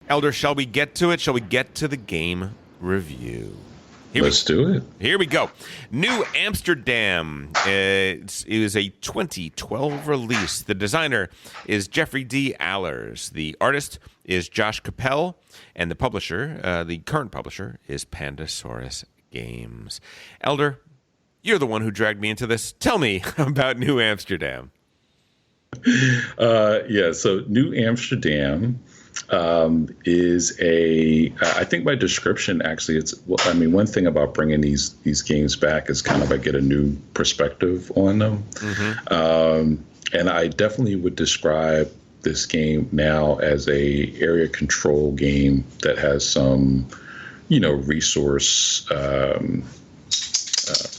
Elder, shall we get to it? Shall we get to the game review? Let's do it. Here we go. New Amsterdam. It is a 2012 release. The designer is Jeffrey D. Allers. The artist is Josh Capel. And the publisher, the current publisher, is Pandasaurus Games. Elder, you're the one who dragged me into this. Tell me about New Amsterdam. So New Amsterdam is I think by description, actually, one thing about bringing these games back is kind of I get a new perspective on them. Mm-hmm. And I definitely would describe this game now as a area control game that has some,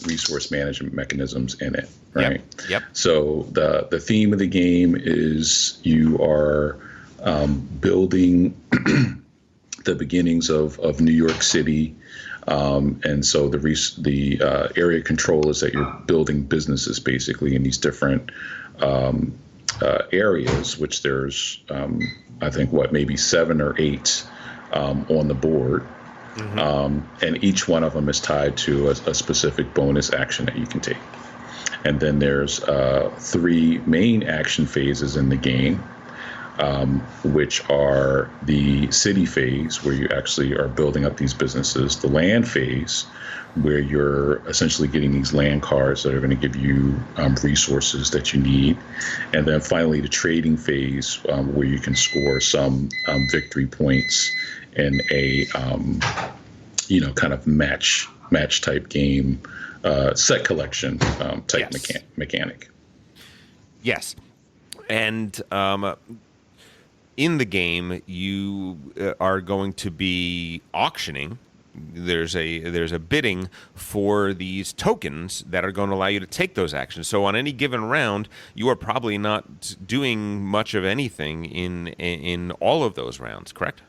resource management mechanisms in it, right? Yep. So the theme of the game is you are building the beginnings of New York City, and so the area control is that you're building businesses basically in these different areas, which there's I think maybe 7 or 8 on the board. Mm-hmm. And each one of them is tied to a specific bonus action that you can take. And then there's 3 main action phases in the game, which are the city phase, where you actually are building up these businesses, the land phase, where you're essentially getting these land cards that are going to give you resources that you need, and then finally the trading phase, where you can score some victory points in a kind of match type game, set collection type mechanic. Yes, and in the game you are going to be auctioning. There's a bidding for these tokens that are going to allow you to take those actions. So on any given round, you are probably not doing much of anything in all of those rounds, correct?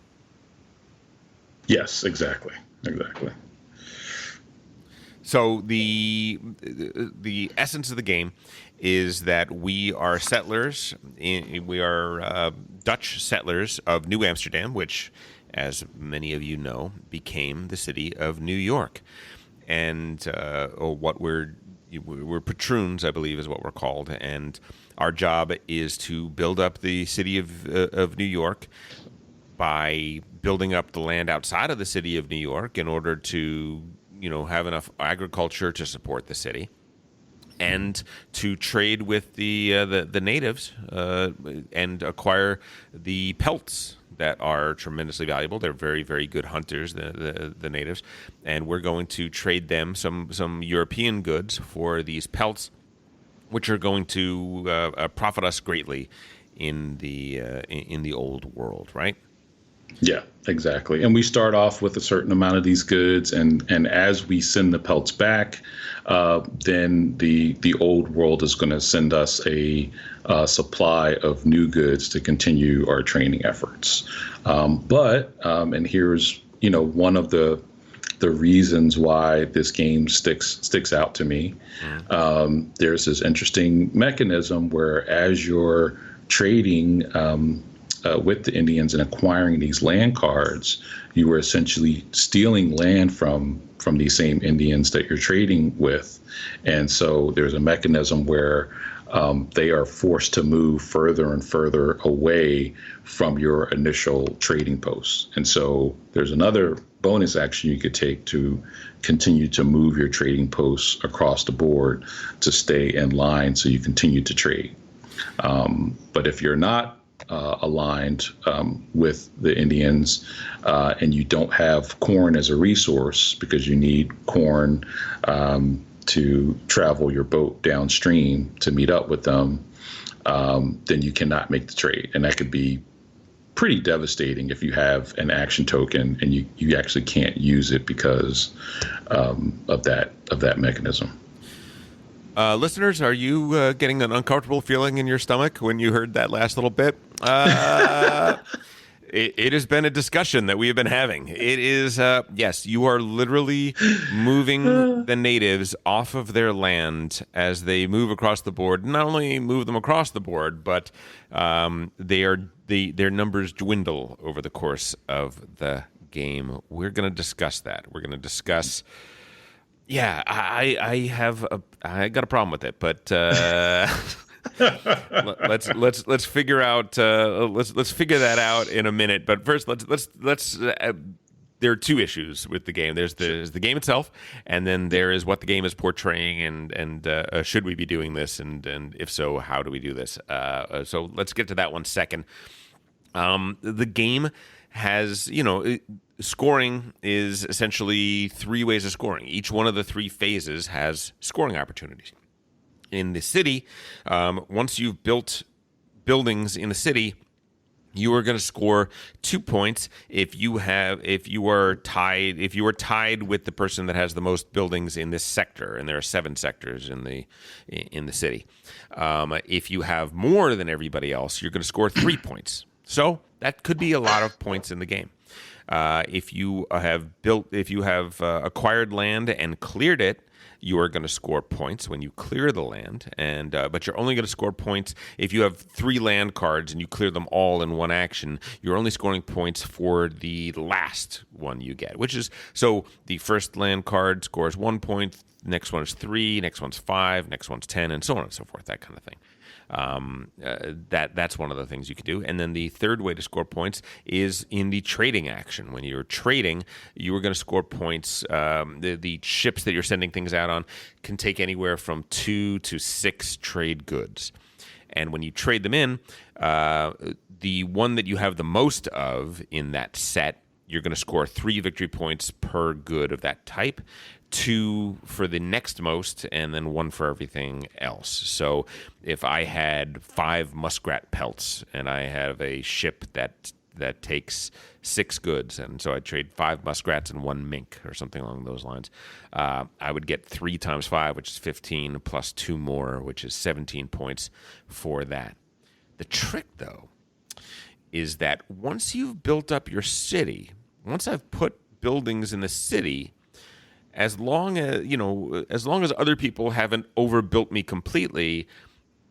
Yes, exactly. So the essence of the game is that we are settlers. We are Dutch settlers of New Amsterdam, which, as many of you know, became the city of New York. And what we're patroons, I believe, is what we're called. And our job is to build up the city of New York by building up the land outside of the city of New York in order to, have enough agriculture to support the city, and to trade with the natives and acquire the pelts that are tremendously valuable. They're very, very good hunters, the natives, and we're going to trade them some European goods for these pelts, which are going to profit us greatly in the old world, right? Yeah, exactly. And we start off with a certain amount of these goods, and as we send the pelts back, then the old world is going to send us a supply of new goods to continue our training efforts. And here's one of the reasons why this game sticks out to me. There's this interesting mechanism where as you're trading with the Indians and acquiring these land cards, you were essentially stealing land from these same Indians that you're trading with. And so there's a mechanism where they are forced to move further and further away from your initial trading posts. And so there's another bonus action you could take to continue to move your trading posts across the board to stay in line so you continue to trade. But if you're not aligned with the Indians and you don't have corn as a resource, because you need corn to travel your boat downstream to meet up with them, then you cannot make the trade. And that could be pretty devastating if you have an action token and you actually can't use it because of that mechanism. Listeners, are you getting an uncomfortable feeling in your stomach when you heard that last little bit? It has been a discussion that we have been having. It is, yes, you are literally moving the natives off of their land as they move across the board. Not only move them across the board, but they're their numbers dwindle over the course of the game. We're going to discuss that. We're going to discuss. Yeah, I got a problem with it, but let's figure out let's figure that out in a minute. But first, let's there are two issues with the game. There's the game itself, and then there is what the game is portraying, and should we be doing this, and if so, how do we do this? So let's get to that one second. The game has, scoring is essentially three ways of scoring. Each one of the three phases has scoring opportunities. In the city, once you've built buildings in the city, you are going to score 2 points if you are tied with the person that has the most buildings in this sector, and there are 7 sectors in the city. If you have more than everybody else, you're going to score 3 points. So that could be a lot of points in the game. If you have acquired land and cleared it, you are going to score points when you clear the land, but you're only going to score points if you have 3 land cards and you clear them all in one action. You're only scoring points for the last one you get, which is, so the first land card scores 1 point, next one is 3, next one's 5, next one's 10, and so on and so forth, that kind of thing. That's one of the things you can do. And then the third way to score points is in the trading action. When you're trading, you are going to score points. The ships that you're sending things out on can take anywhere from 2 to 6 trade goods. And when you trade them in, the one that you have the most of in that set, you're going to score 3 victory points per good of that type, 2 for the next most, and then 1 for everything else. So if I had 5 muskrat pelts and I have a ship that takes 6 goods, and so I trade 5 muskrats and 1 mink or something along those lines, I would get 3 times 5, which is 15, plus 2 more, which is 17 points for that. The trick, though, is that once you've built up your city, once I've put buildings in the city, as long as other people haven't overbuilt me completely,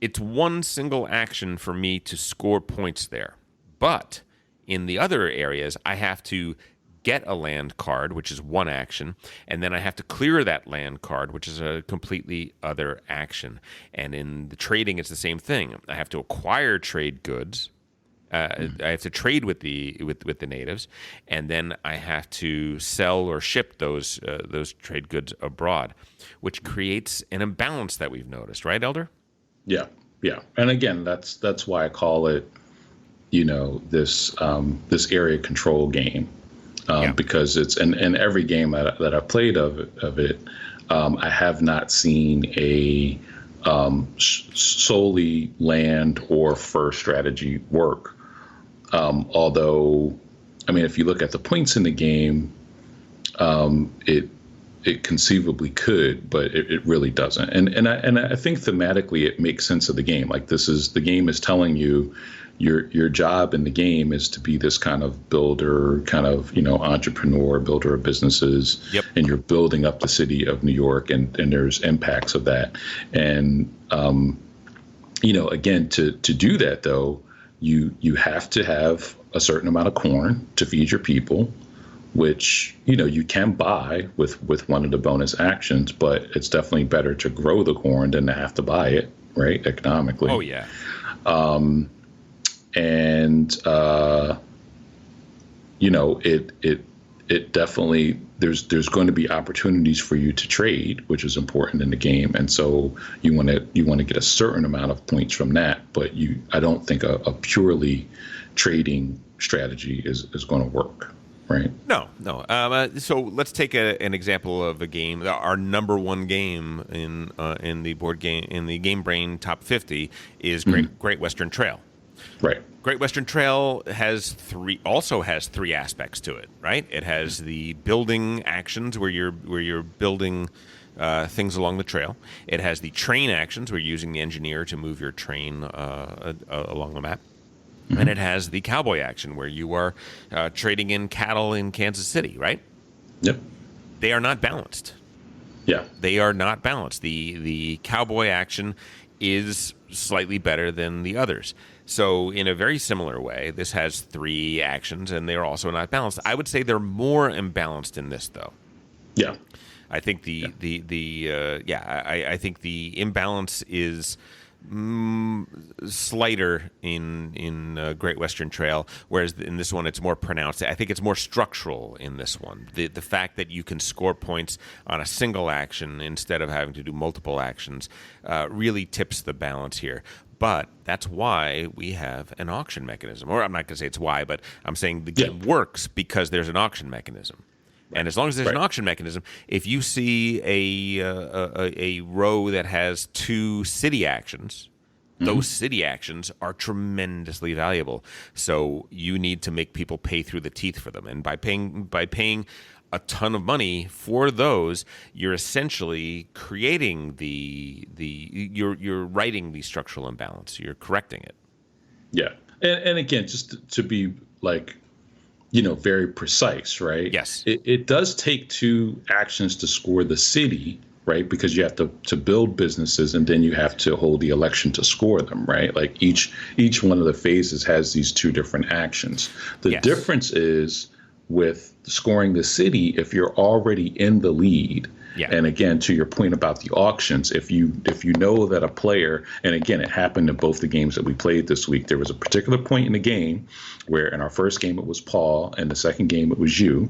it's one single action for me to score points there. But in the other areas, I have to get a land card, which is one action, and then I have to clear that land card, which is a completely other action. And in the trading, it's the same thing. I have to acquire trade goods. I have to trade with the natives, and then I have to sell or ship those trade goods abroad, which creates an imbalance that we've noticed, right, Elder? Yeah. And again, that's why I call it, this area control game, because it's in every game that I played of it, I have not seen a solely land or fur strategy work. Although, I mean, if you look at the points in the game, it conceivably could, but it really doesn't. And I think thematically it makes sense of the game. Like the game is telling you your job in the game is to be this kind of builder, kind of, entrepreneur, builder of businesses. Yep. And you're building up the city of New York, and there's impacts of that. And, again, to do that, though, you have to have a certain amount of corn to feed your people, which, you can buy with one of the bonus actions, but it's definitely better to grow the corn than to have to buy it, right? Economically. Oh, yeah. It definitely, there's going to be opportunities for you to trade, which is important in the game. And so you want to get a certain amount of points from that, but I don't think a purely trading strategy is going to work. Right. No. So let's take an example of a game. Our number one game in the board game, in the Game Brain Top 50, is Great Western Trail. Right. Great Western Trail also has three aspects to it. Right. It has the building actions where you're building things along the trail. It has the train actions where you're using the engineer to move your train along the map. And it has the cowboy action where you are trading in cattle in Kansas City, right? Yep. They are not balanced. Yeah. They are not balanced. The cowboy action is slightly better than the others. So in a very similar way, this has 3 actions, and they're also not balanced. I would say they're more imbalanced in this, though. Yeah. I think I think the imbalance is slighter in Great Western Trail, whereas in this one it's more pronounced. I think it's more structural in this one. The fact that you can score points on a single action instead of having to do multiple actions really tips the balance here. But that's why we have an auction mechanism. Or I'm not going to say it's why, but I'm saying the game works because there's an auction mechanism. And as long as there's an auction mechanism, if you see a row that has 2 city actions, those city actions are tremendously valuable. So you need to make people pay through the teeth for them. And by paying a ton of money for those, you're essentially creating you're righting the structural imbalance. You're correcting it. Yeah. And again, just to be like, very precise, right? Yes. It does take 2 actions to score the city, right? Because you have to build businesses, and then you have to hold the election to score them, right? Like each one of the phases has these 2 different actions. The difference is with scoring the city, if you're already in the lead. Yeah. And again, to your point about the auctions, if you know that a player, and again, it happened in both the games that we played this week, there was a particular point in the game where in our first game it was Paul, and the second game it was you,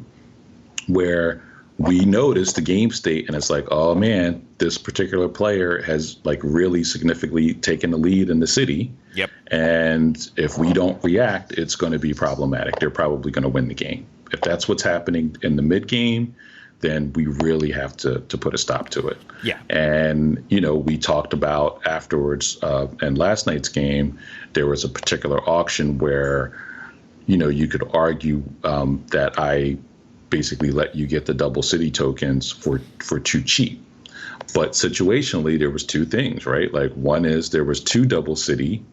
where we noticed the game state, and it's like, oh man, this particular player has like really significantly taken the lead in the city. Yep. And if we don't react, it's going to be problematic. They're probably going to win the game. If that's what's happening in the mid game, then we really have to put a stop to it. Yeah. And, we talked about afterwards, in last night's game, there was a particular auction where, you could argue that I basically let you get the double city tokens for too cheap. But situationally, there was 2 things, right? Like one is there was 2 double city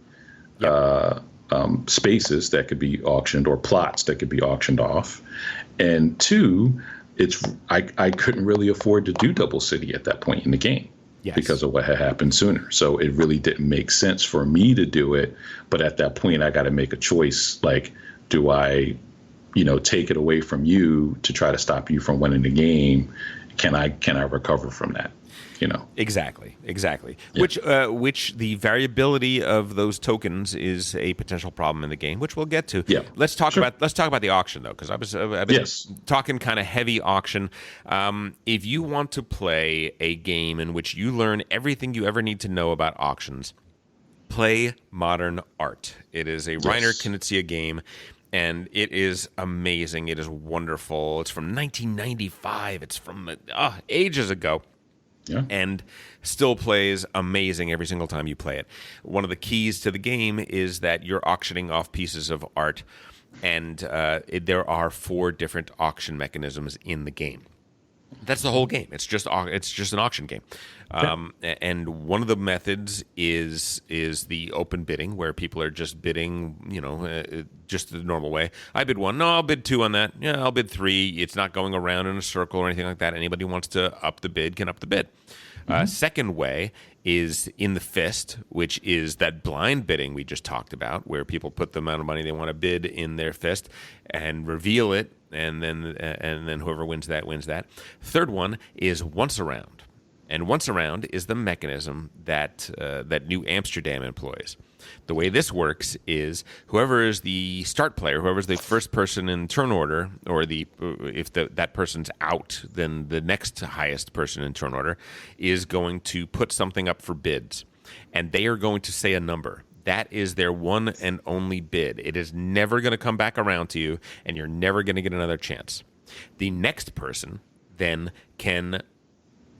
spaces that could be auctioned, or plots that could be auctioned off. And 2, I couldn't really afford to do double city at that point in the game because of what had happened sooner. So it really didn't make sense for me to do it. But at that point, I got to make a choice. Like, do I, take it away from you to try to stop you from winning the game? Can I recover from that? Exactly. Yeah. Which the variability of those tokens is a potential problem in the game, which we'll get to. Yeah. Let's talk about the auction though, because I've been talking kind of heavy auction. If you want to play a game in which you learn everything you ever need to know about auctions, play Modern Art. It is a Reiner Knizia game. And it is amazing. It is wonderful. It's from 1995. It's from ages ago. Yeah. And still plays amazing every single time you play it. One of the keys to the game is that you're auctioning off pieces of art, and there are 4 different auction mechanisms in the game. That's the whole game. It's just an auction game. And one of the methods is the open bidding, where people are just bidding, just the normal way. I bid 1. No, I'll bid 2 on that. Yeah, I'll bid 3. It's not going around in a circle or anything like that. Anybody who wants to up the bid can up the bid. Second way is in the fist, which is that blind bidding we just talked about, where people put the amount of money they want to bid in their fist and reveal it, and then whoever wins that wins that. Third one is once around, and once around is the mechanism that New Amsterdam employs. The way this works is whoever is the start player, whoever's the first person in turn order, or if that person's out, then the next highest person in turn order is going to put something up for bids, and they are going to say a number. That is their one and only bid. It is never going to come back around to you, and you're never going to get another chance. The next person then can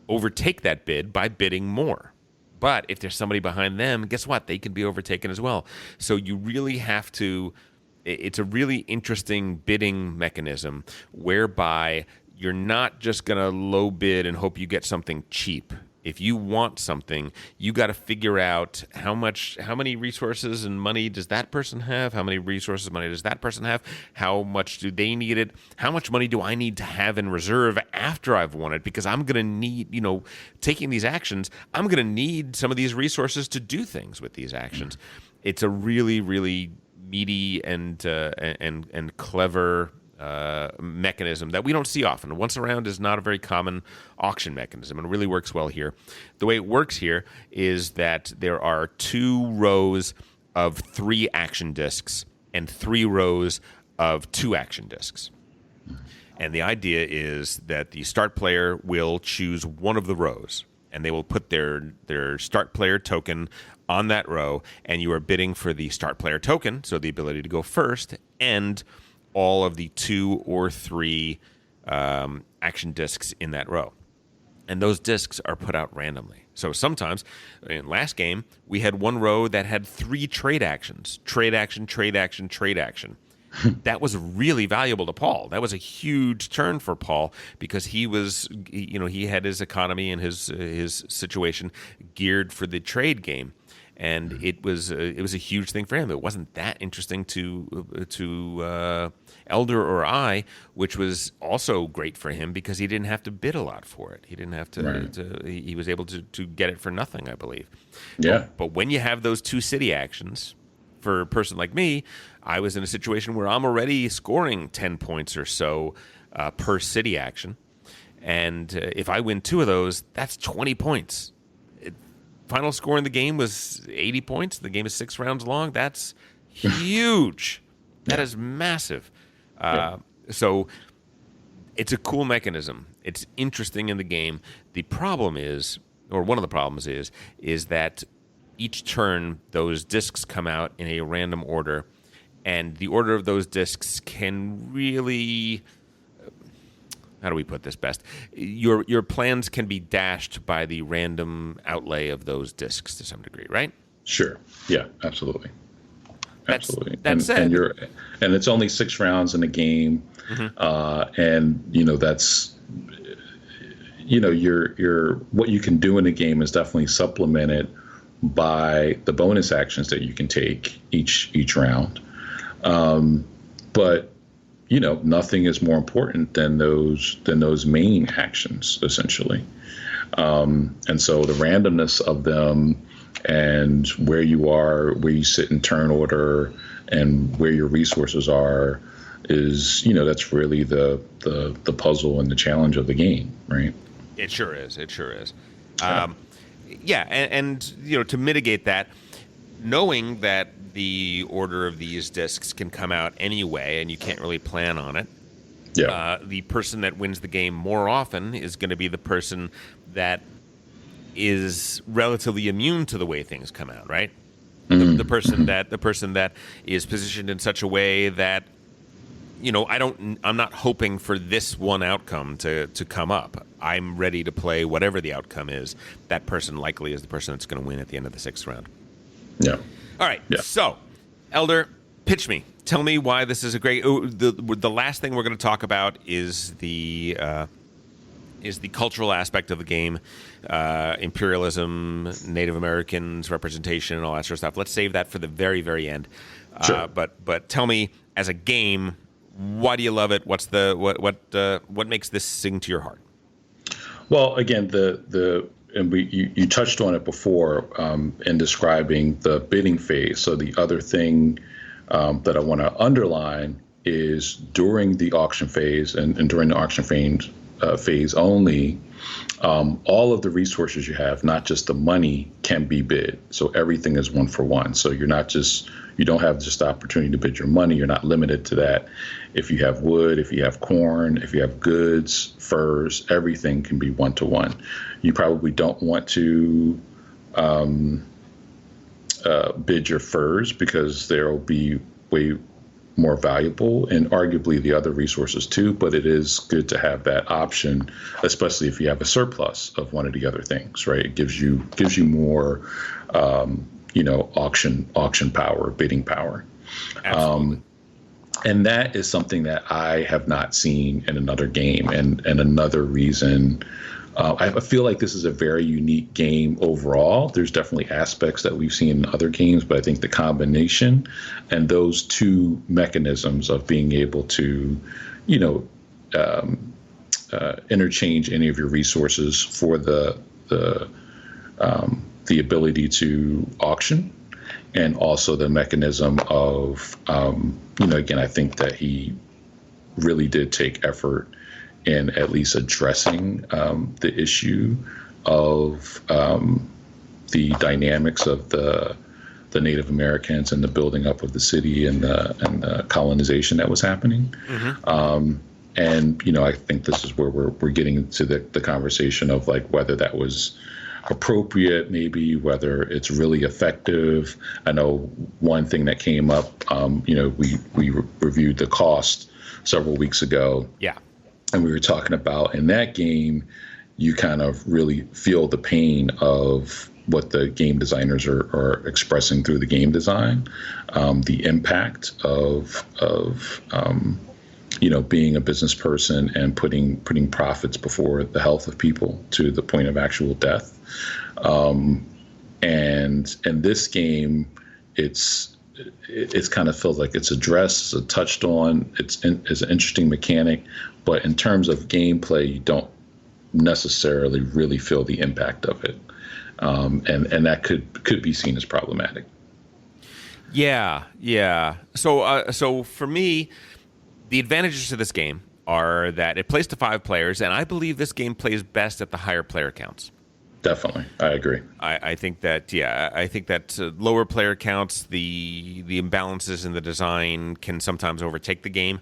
overtake that bid by bidding more. But if there's somebody behind them, guess what? They can be overtaken as well. So you really have to – it's a really interesting bidding mechanism whereby you're not just going to low bid and hope you get something cheap. If you want something, you got to figure out how many resources and money does that person have? How many resources and money does that person have? How much do they need it? How much money do I need to have in reserve after I've won it? Because I'm going to need, taking these actions, I'm going to need some of these resources to do things with these actions. it's a really, really meaty and clever mechanism that we don't see often. Once around is not a very common auction mechanism, and it really works well here. The way it works here is that there are 2 rows of 3 action discs and 3 rows of 2 action discs. And the idea is that the start player will choose one of the rows, and they will put their start player token on that row, and you are bidding for the start player token, so the ability to go first, and all of the 2 or 3 action discs in that row. And those discs are put out randomly. So sometimes, in last game, we had one row that had 3 trade actions. Trade action, trade action, trade action. That was really valuable to Paul. That was a huge turn for Paul because he had his economy and his situation geared for the trade game, and it was a huge thing for him. It wasn't that interesting to Elder or I, which was also great for him because he didn't have to bid a lot for it. He didn't have to. Right. He was able to get it for nothing, I believe. Yeah. But when you have those 2 city actions, for a person like me, I was in a situation where I'm already scoring 10 points or so per city action. And if I win 2 of those, that's 20 points. Final score in the game was 80 points. The game is 6 rounds long. That's huge. That is massive. So it's a cool mechanism. It's interesting in the game. The problem is, or one of the problems is that each turn, those discs come out in a random order, and the order of those discs can really, how do we put this best? Your plans can be dashed by the random outlay of those discs to some degree, right? Sure. Yeah, absolutely. Absolutely. That said, and it's only 6 rounds in a game, and that's your what you can do in a game is definitely supplemented by the bonus actions that you can take each round. But nothing is more important than those main actions, essentially. And so the randomness of them and where you are, where you sit in turn order, and where your resources are is that's really the puzzle and the challenge of the game, right? It sure is. It sure is. And to mitigate that, knowing that the order of these discs can come out anyway, and you can't really plan on it. Yeah. The person that wins the game more often is going to be the person that is relatively immune to the way things come out, right? The person that is positioned in such a way that I'm not hoping for this one outcome to come up. I'm ready to play whatever the outcome is. That person likely is the person that's going to win at the end of the 6th round. Yeah. All right. Yeah. So, Elder, pitch me. Tell me why this is a great. The last thing we're going to talk about is the cultural aspect of the game, imperialism, Native Americans representation, and all that sort of stuff. Let's save that for the very, very end. Sure. But tell me, as a game, why do you love it? What's what makes this sing to your heart? Well, again, you touched on it before in describing the bidding phase. So the other thing that I want to underline is during the auction phase and during the auction phase only, all of the resources you have, not just the money, can be bid. So everything is 1 for 1. So you don't have just the opportunity to bid your money. You're not limited to that. If you have wood, if you have corn, if you have goods, furs, everything can be 1 to 1. You probably don't want to bid your furs because they'll be way more valuable, and arguably the other resources too, but it is good to have that option, especially if you have a surplus of one of the other things, right? It gives you more auction power, bidding power. Absolutely. And that is something that I have not seen in another game, and another reason. I feel like this is a very unique game overall. There's definitely aspects that we've seen in other games, but I think the combination and those 2 mechanisms of being able to, interchange any of your resources for the ability to auction, and also the mechanism of, again, I think that he really did take effort in at least addressing the issue of the dynamics of the Native Americans and the building up of the city and the colonization that was happening. And I think this is where we're getting into the conversation of like whether that was appropriate, maybe whether it's really effective. I know one thing that came up. We reviewed the cost several weeks ago. Yeah. And we were talking about in that game, you kind of really feel the pain of what the game designers are expressing through the game design, the impact of being a business person and putting profits before the health of people to the point of actual death. And in this game, it's kind of feels like it's addressed, it's touched on, it's an interesting mechanic, but in terms of gameplay, you don't necessarily really feel the impact of it. And that could be seen as problematic. Yeah. So for me, the advantages to this game are that it plays to 5 players, and I believe this game plays best at the higher player counts. Definitely, I agree. I think that lower player counts, the imbalances in the design can sometimes overtake the game.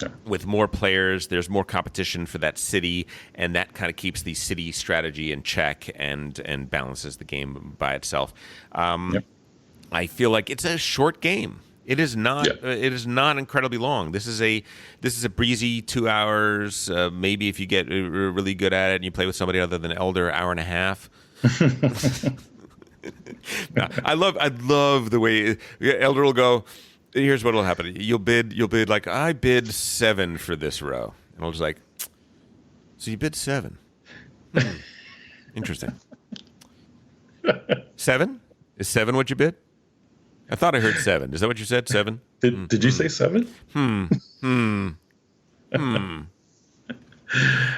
Yeah. With more players, there's more competition for that city, and that kind of keeps the city strategy in check and balances the game by itself. Yep. I feel like it's a short game. It is not. Yeah. It is not incredibly long. This is a breezy 2 hours. Maybe if you get really good at it and you play with somebody other than Elder, hour and a half. I love the way Elder will go. Here's what'll happen. You'll bid like, I bid 7 for this row. And I'll just like, so you bid 7. Interesting. 7? Is 7 what you bid? I thought I heard 7. Is that what you said? 7? Did you say 7?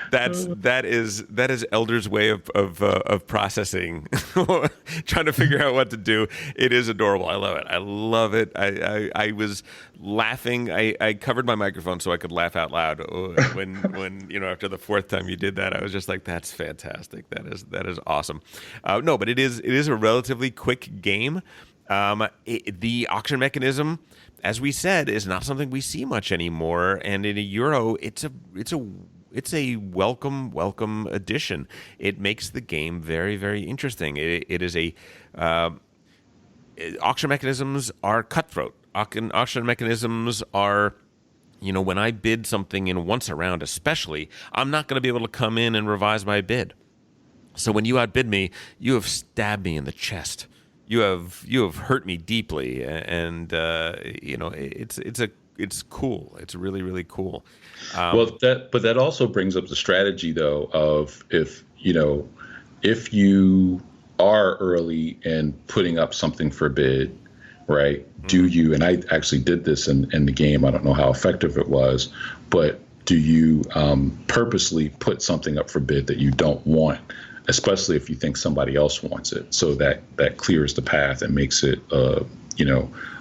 That is Elder's way of processing, trying to figure out what to do. It is adorable. I love it. I was laughing. I covered my microphone so I could laugh out loud when after the 4th time you did that. I was just like, that's fantastic. That is awesome. No, but it is a relatively quick game. The auction mechanism, as we said, is not something we see much anymore. And in a Euro, it's a welcome addition. It makes the game very, very interesting. It is auction mechanisms are cutthroat. Auction mechanisms are, when I bid something in once a round, especially, I'm not going to be able to come in and revise my bid. So when you outbid me, you have stabbed me in the chest. You have hurt me deeply, and it's cool. It's really, really cool. But that also brings up the strategy though of if you are early in putting up something for bid, right? Mm-hmm. Do you, and I actually did this in the game, I don't know how effective it was, but do you purposely put something up for bid that you don't want, especially if you think somebody else wants it, so that clears the path and makes it a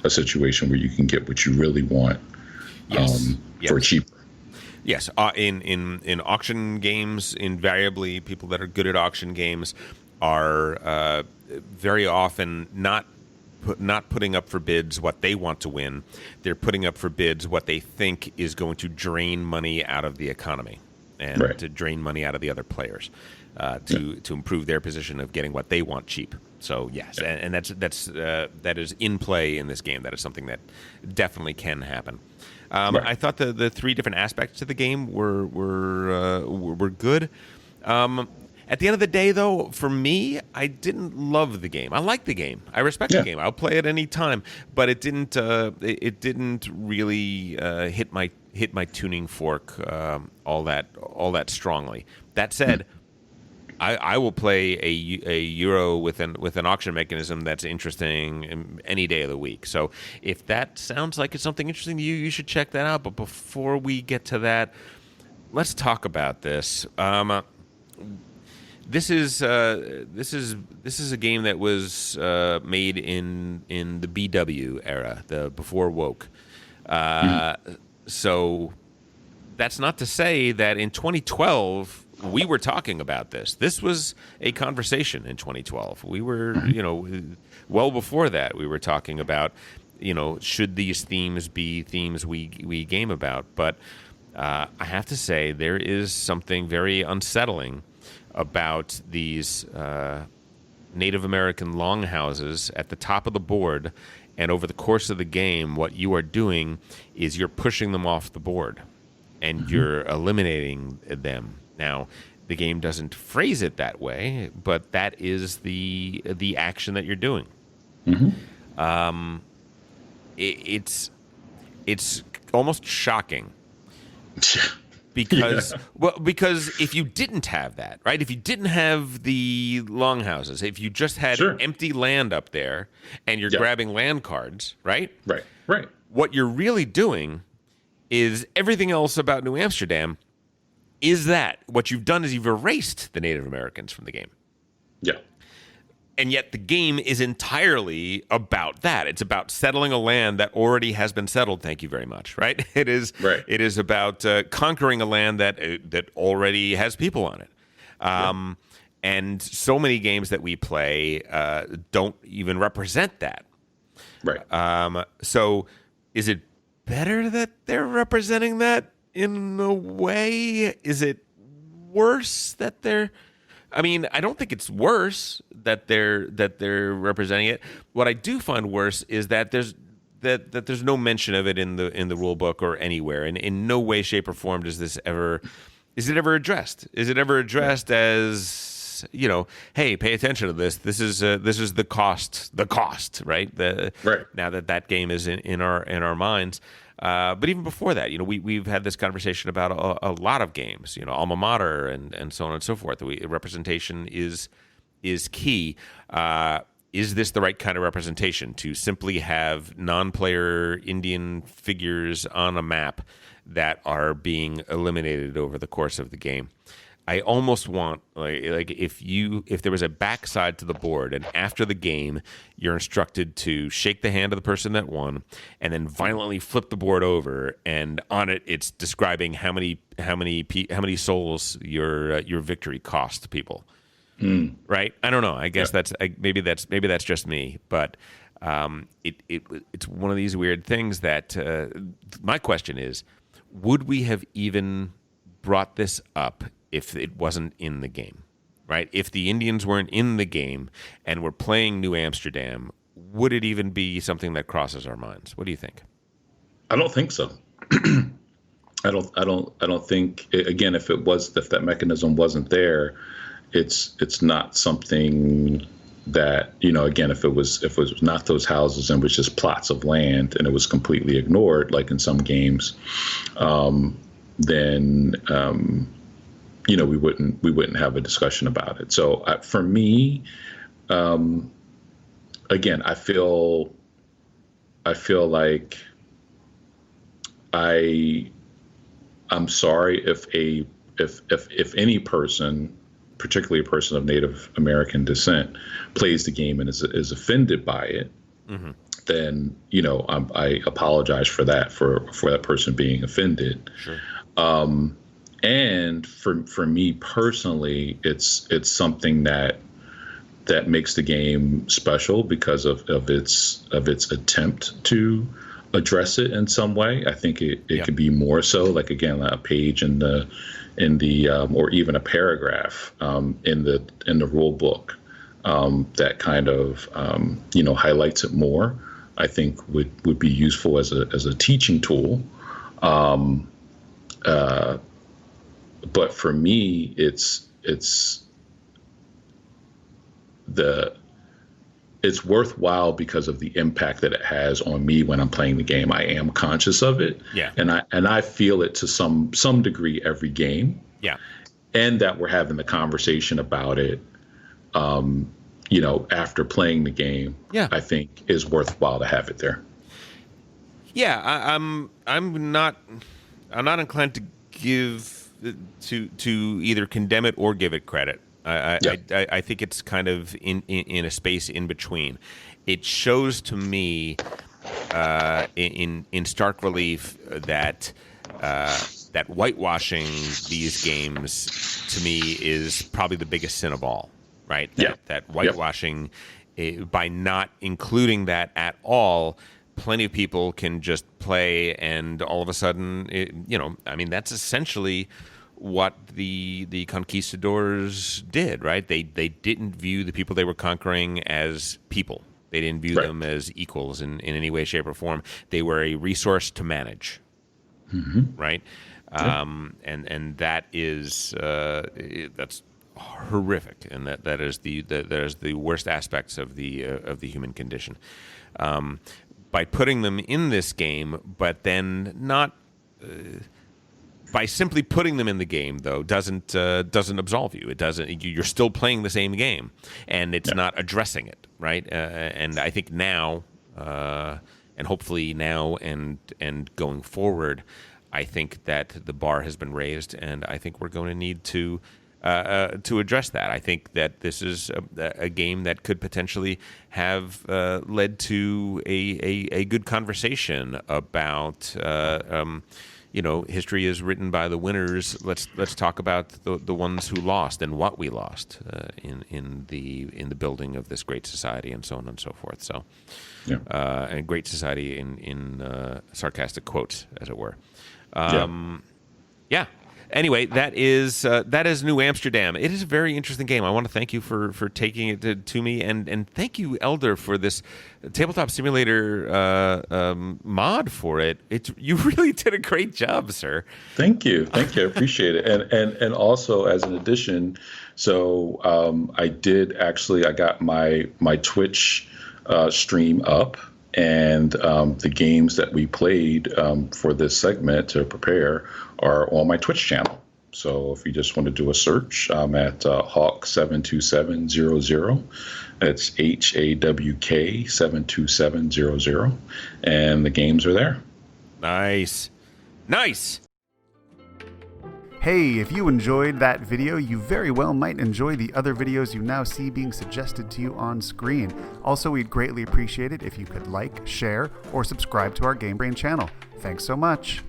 situation where you can get what you really want for cheaper. Yes, in auction games, invariably people that are good at auction games are very often not putting up for bids what they want to win. They're putting up for bids what they think is going to drain money out of the economy and right. to drain money out of the other players. To improve their position of getting what they want cheap. So yes, and that is in play in this game. That is something that definitely can happen. Right. I thought the 3 different aspects to the game were good. At the end of the day, though, for me, I didn't love the game. I like the game. I respect the game. I'll play it any time. But it didn't. It didn't really hit my tuning fork all that strongly. That said. I will play a Euro with an auction mechanism that's interesting any day of the week. So if that sounds like it's something interesting to you, you should check that out. But before we get to that, let's talk about this. this is a game that was made in the BW era, the before woke. Uh, so that's not to say that in 2012 we were talking about this. This was a conversation in 2012. We were, well before that, we were talking about, should these themes be themes we game about? But I have to say, there is something very unsettling about these Native American longhouses at the top of the board. And over the course of the game, what you are doing is you're pushing them off the board and you're eliminating them. Now, the game doesn't phrase it that way, but that is the action that you're doing. It's almost shocking because because if you didn't have that, right? If you didn't have the longhouses, if you just had empty land up there and you're grabbing land cards, right? Right. What you're really doing is everything else about New Amsterdam is that. What you've done is you've erased the Native Americans from the game. Yeah. And yet the game is entirely about that. It's about settling a land that already has been settled. Thank you very much. Right? It is. Right. It is about conquering a land that already has people on it. And so many games that we play don't even represent that. Right. So is it better that they're representing that in a way? Is it worse that they're? I mean, I don't think it's worse that they're representing it. What I do find worse is that there's no mention of it in the rule book or anywhere, and in no way, shape, or form is it ever addressed? Is it ever addressed as, hey, pay attention to this. This is the cost, right? Now that game is in our minds. But even before that, we've had this conversation about a lot of games, alma mater and so on and so forth. Representation is key. Is this the right kind of representation, to simply have non-player Indian figures on a map that are being eliminated over the course of the game? I almost want like if there was a backside to the board, and after the game you're instructed to shake the hand of the person that won, and then violently flip the board over, and on it it's describing how many souls your victory cost people. Right? I don't know. I guess maybe that's just me, but it's one of these weird things that my question is: would we have even brought this up if it wasn't in the game, right? If the Indians weren't in the game and we're playing New Amsterdam, would it even be something that crosses our minds? What do you think? I don't think so. I don't think, again, if that mechanism wasn't there, it's not something that, again, if it was not those houses and was just plots of land and it was completely ignored, like in some games, then we wouldn't have a discussion about it. So for me, again, I feel like I'm sorry if any person, particularly a person of Native American descent, plays the game and is offended by it. Then I apologize for that, for that person being offended. Sure. And for me personally, it's something that makes the game special because of its attempt to address it in some way. I think it could be more so, like, again, a page in the or even a paragraph in the rule book that kind of highlights it more. I think would be useful as a teaching tool. But for me, it's worthwhile because of the impact that it has on me when I'm playing the game. I am conscious of it, and I feel it to some degree every game. And that we're having the conversation about it, after playing the game. I think is worthwhile to have it there. I'm not inclined to give to either condemn it or give it credit. Yeah. I think it's kind of in a space in between. It shows to me in stark relief that that whitewashing these games to me is probably the biggest sin of all. Right? Yeah. That Yep. whitewashing, by not including that at all, plenty of people can just play, and all of a sudden, I mean, that's essentially what the conquistadors did, right? They didn't view the people they were conquering as people. They didn't view Right. them as equals in any way, shape, or form. They were a resource to manage, right? Yeah. And that is that's horrific, and that is the worst aspects of the human condition. By putting them in this game, but then not by simply putting them in the game, though, doesn't absolve you. It doesn't. You're still playing the same game, and it's Yeah. not addressing it, right? And I think now, and hopefully now and going forward, I think that the bar has been raised, and I think we're going to need to address that. I think that this is a game that could potentially have led to a good conversation about history is written by the winners. Let's talk about the ones who lost and what we lost in the building of this great society, and so on and so forth. So, Yeah. and great society in sarcastic quotes, as it were. Yeah. Yeah. Anyway, that is New Amsterdam. It is a very interesting game. I want to thank you for taking it to me, and thank you, Elder, for this tabletop simulator mod for it. You really did a great job, sir. Thank you. Thank you. I appreciate it. And also as an addition, so I got my Twitch stream up, and the games that we played for this segment to prepare are on my Twitch channel. So if you just want to do a search, I'm at Hawk72700. It's HAWK 72700, and the games are there. Nice. Hey, if you enjoyed that video, you very well might enjoy the other videos you now see being suggested to you on screen. Also, we'd greatly appreciate it if you could like, share, or subscribe to our Game Brain channel. Thanks so much.